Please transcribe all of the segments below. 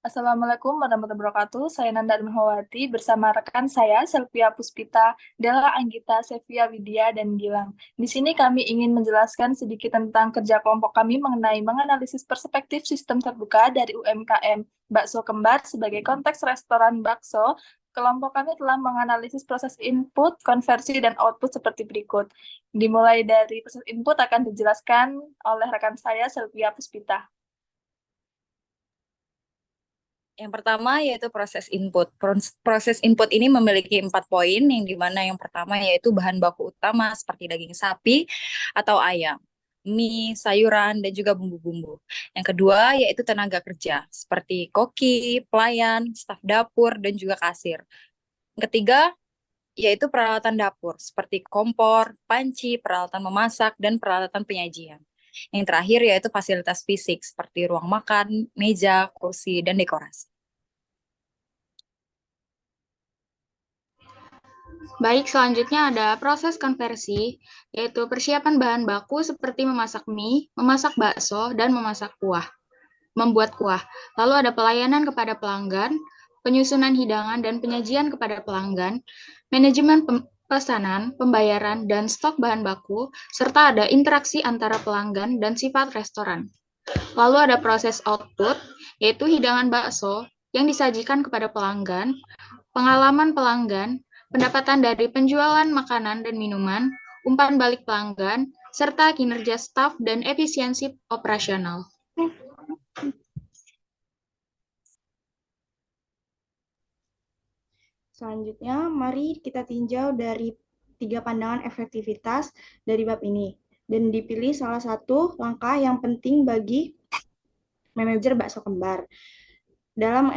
Assalamualaikum warahmatullahi wabarakatuh. Saya Nanda Mahawati bersama rekan saya Selvia Puspita, Della Anggita, Sevia Widya, dan Gilang. Di sini kami ingin menjelaskan sedikit tentang kerja kelompok kami mengenai menganalisis perspektif sistem terbuka dari UMKM Bakso Kembar sebagai konteks restoran bakso. Kelompok kami telah menganalisis proses input, konversi, dan output seperti berikut. Dimulai dari proses input akan dijelaskan oleh rekan saya Selvia Puspita. Yang pertama yaitu proses input. Proses input ini memiliki 4 poin, yang dimana yang pertama yaitu bahan baku utama seperti daging sapi atau ayam, mie, sayuran, dan juga bumbu-bumbu. Yang kedua yaitu tenaga kerja, seperti koki, pelayan, staf dapur, dan juga kasir. Yang ketiga yaitu peralatan dapur, seperti kompor, panci, peralatan memasak, dan peralatan penyajian. Yang terakhir yaitu fasilitas fisik, seperti ruang makan, meja, kursi, dan dekorasi. Baik, selanjutnya ada proses konversi, yaitu persiapan bahan baku seperti memasak mie, memasak bakso, dan membuat kuah. Lalu ada pelayanan kepada pelanggan, penyusunan hidangan dan penyajian kepada pelanggan, manajemen pesanan, pembayaran, dan stok bahan baku, serta ada interaksi antara pelanggan dan sifat restoran. Lalu ada proses output, yaitu hidangan bakso yang disajikan kepada pelanggan, pengalaman pelanggan, pendapatan dari penjualan makanan dan minuman, umpan balik pelanggan, serta kinerja staf dan efisiensi operasional. Selanjutnya, mari kita tinjau dari 3 pandangan efektivitas dari bab ini, dan dipilih salah satu langkah yang penting bagi manajer bakso kembar dalam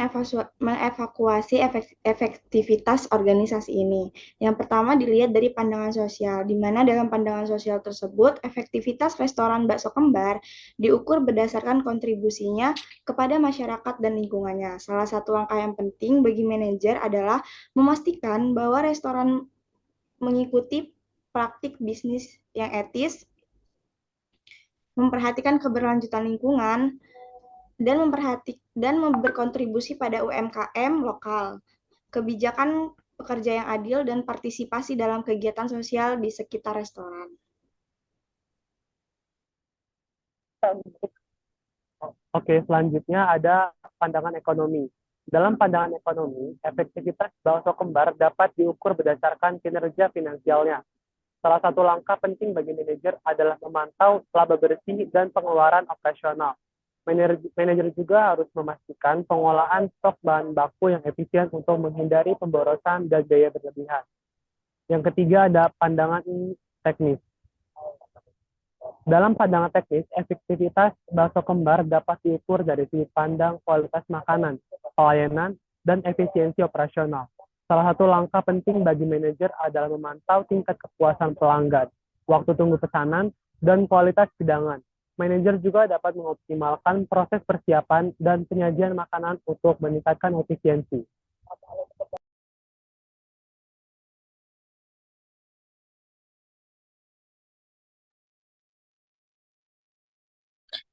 mengevakuasi efektivitas organisasi ini. Yang pertama dilihat dari pandangan sosial, di mana dalam pandangan sosial tersebut, efektivitas restoran bakso kembar diukur berdasarkan kontribusinya kepada masyarakat dan lingkungannya. Salah satu langkah yang penting bagi manajer adalah memastikan bahwa restoran mengikuti praktik bisnis yang etis, memperhatikan keberlanjutan lingkungan, dan berkontribusi pada UMKM lokal, kebijakan pekerja yang adil, dan partisipasi dalam kegiatan sosial di sekitar restoran. Oke, selanjutnya ada pandangan ekonomi. Dalam pandangan ekonomi, efektivitas bakso kembar dapat diukur berdasarkan kinerja finansialnya. Salah satu langkah penting bagi manajer adalah memantau laba bersih dan pengeluaran operasional. Manajer juga harus memastikan pengolahan stok bahan baku yang efisien untuk menghindari pemborosan dan biaya berlebihan. Yang ketiga ada pandangan teknis. Dalam pandangan teknis, efektivitas bakso kembar dapat diukur dari sudut pandang kualitas makanan, pelayanan, dan efisiensi operasional. Salah satu langkah penting bagi manajer adalah memantau tingkat kepuasan pelanggan, waktu tunggu pesanan, dan kualitas hidangan. Manajer juga dapat mengoptimalkan proses persiapan dan penyajian makanan untuk meningkatkan efisiensi.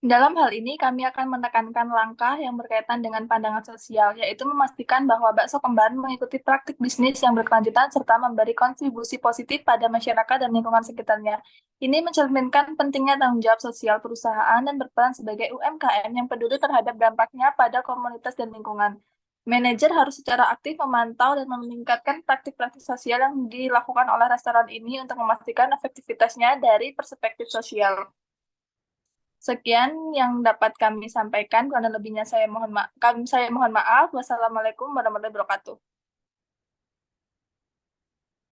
Dalam hal ini, kami akan menekankan langkah yang berkaitan dengan pandangan sosial, yaitu memastikan bahwa bakso kembar mengikuti praktik bisnis yang berkelanjutan serta memberi kontribusi positif pada masyarakat dan lingkungan sekitarnya. Ini mencerminkan pentingnya tanggung jawab sosial perusahaan dan berperan sebagai UMKM yang peduli terhadap dampaknya pada komunitas dan lingkungan. Manajer harus secara aktif memantau dan meningkatkan praktik-praktik sosial yang dilakukan oleh restoran ini untuk memastikan efektivitasnya dari perspektif sosial. Sekian yang dapat kami sampaikan, kurang lebihnya saya mohon maaf. Wassalamualaikum warahmatullahi wabarakatuh.